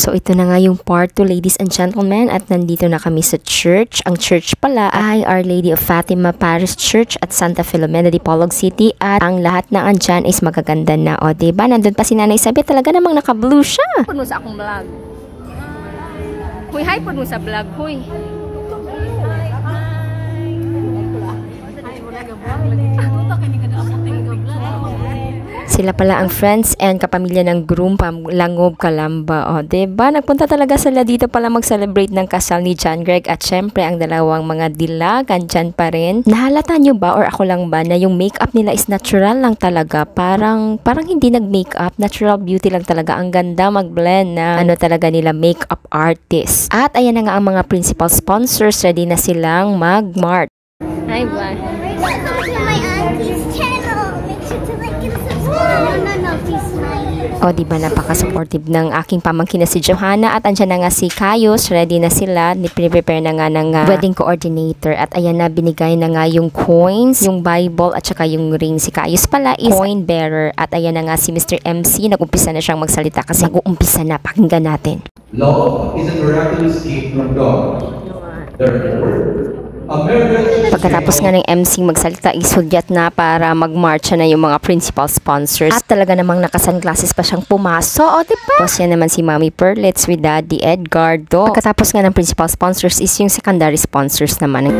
So ito na nga yung part 2, ladies and gentlemen, at nandito na kami sa church. Ang church pala ay Our Lady of Fatima Parish Church at Santa Filomena de Polog City, at ang lahat na andyan is magaganda na. O diba, nandun pa si Nanay Sabi, talaga namang naka-blue siya. Pun mo sa akong vlog. Huy, hi pun mo sa vlog, huy. Sila pala ang friends and kapamilya ng groom, Langob, Calamba. O, diba? Nagpunta talaga sila dito pala mag-celebrate ng kasal ni John Greg, at syempre ang dalawang mga dilag andyan pa rin. Nahalata nyo ba or ako lang ba na yung makeup nila is natural lang talaga? Parang hindi nag-makeup, natural beauty lang talaga. Ang ganda mag-blend na ano talaga nila, makeup artist. At ayan na nga ang mga principal sponsors, ready na silang mag-mart. Hi, bye. O, diba, napaka-supportive ng aking pamangkin na si Johanna, at andyan na nga si Kayos, ready na sila, prepare na nga ng wedding coordinator, at ayan na, binigay na nga yung coins, yung Bible, at saka yung ring. Si Kayos pala is coin bearer, at ayan na nga si Mr. MC, nag-umpisa na siyang magsalita kasi nag-uumpisa na, pakinggan natin. Love is a miraculous gift from God. Therefore, pagkatapos nga ng MC magsalita, isudyat na para mag-marcha na yung mga principal sponsors. At talaga namang naka-sunglasses pa siyang pumaso. O, diba? Tapos yan naman si Mommy Perlitz with Daddy Edgardo. Pagkatapos nga ng principal sponsors is yung secondary sponsors naman.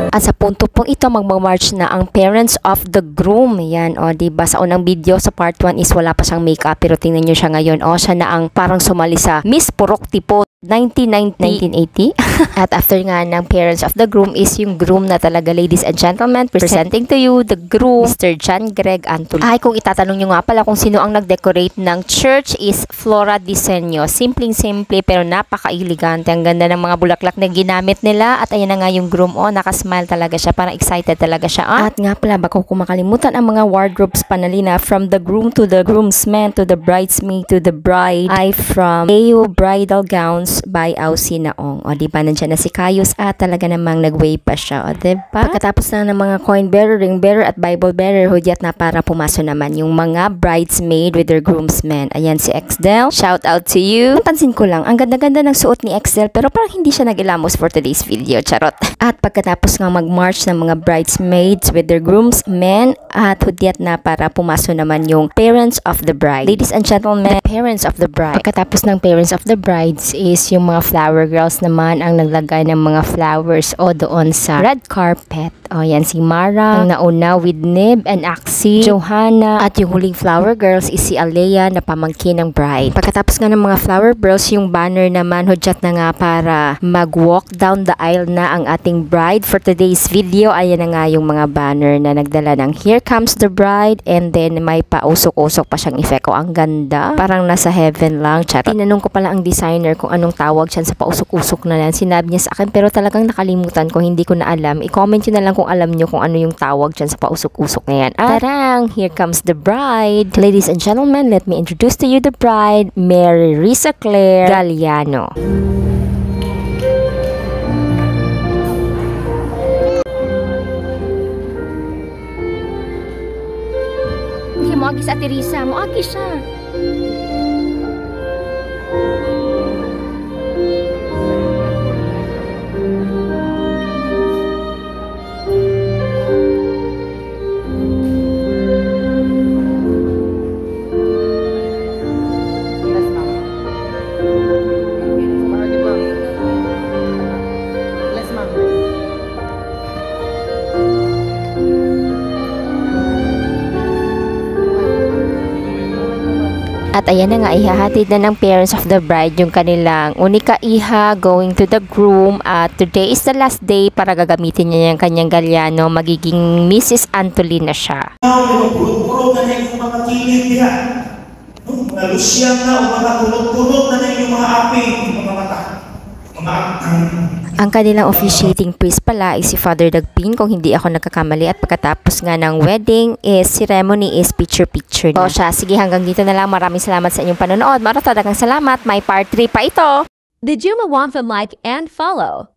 At sa punto pong ito, mag-march na ang parents of the groom. Yan, o, diba? Sa unang video, sa part 1 is wala pa siyang makeup. Pero tingnan nyo siya ngayon. O, siya na ang parang sumali sa Miss Purok Tipo 1980. At after nga ng parents of the groom is yung groom na talaga, ladies and gentlemen, presenting to you the groom, Mr. John Greg Antolin. Ay, kung itatanong nyo nga pala kung sino ang nag-decorate ng church is Flora Diseño. Simpleng-simple pero napaka-elegante. Ang ganda ng mga bulaklak na ginamit nila. At ayan na nga yung groom. O, nakasmile talaga siya. Parang excited talaga siya. At nga pala, baka ko makalimutan ang mga wardrobes panalina from the groom to the groomsmen to the bridesmaid to the bride ay from AO Bridal Gowns by Aussie Naong. O, diba, nandiyan na si Kayos, at talaga namang nag-wave pa siya. O, diba? Pagkatapos na ng mga coin bearer, ring bearer, at Bible bearer, hudyat na para pumaso naman yung mga bridesmaid with their groomsmen. Ayan si Exdel. Shout out to you. Napansin ko lang, ang ganda-ganda ng suot ni Exdel, pero parang hindi siya nag-ilamos for today's video. Charot. At pagkatapos nga mag-march ng mga bridesmaids with their groomsmen, at hudyat na para pumaso naman yung parents of the bride. Ladies and gentlemen, the parents of the bride. Pagkatapos ng parents of the brides is yung mga flower girls naman ang naglagay ng mga flowers o doon sa red carpet. O, yan si Mara ang nauna with Nib and Axie, Johanna, at yung huling flower girls is si Alea na pamangkin ng bride. Pagkatapos nga ng mga flower girls, yung banner naman hudyat na nga para mag-walk down the aisle na ang ating bride. For today's video, ayan na nga yung mga banner na nagdala ng Here Comes the Bride, and then may pausok-usok pa siyang effect. O, ang ganda. Parang nasa heaven lang. Charot. Tinanong ko pala ang designer kung anong tawag dyan sa pausok-usok na yan. Sinabi niya sa akin, pero talagang nakalimutan ko, hindi ko na alam. I-comment nyo na lang kung alam nyo kung ano yung tawag dyan sa pausok-usok na yan. Tarang! Here comes the bride! Ladies and gentlemen, let me introduce to you the bride, Mary Risa Claire Galliano. Hindi mo agi sa Ate Risa. Mo agi siya. At ayan na nga, ihahatid na ng parents of the bride yung kanilang unika iha going to the groom. At today is the last day para gagamitin niya yung kanyang Galliano. Magiging Mrs. Antolin na siya. Puro-puro na yung mga kilid niya. Mga lusyang na, mga kulot-kulot na yung mga api, mga mata. Ang kanilang officiating priest pala is si Father Dagpin, kung hindi ako nagkakamali. At pagkatapos nga ng wedding is ceremony is picture-picture na. O siya, sige, hanggang dito na lang. Maraming salamat sa inyong panonood. Maraming salamat. May part 3 pa ito. Did you want to like and follow?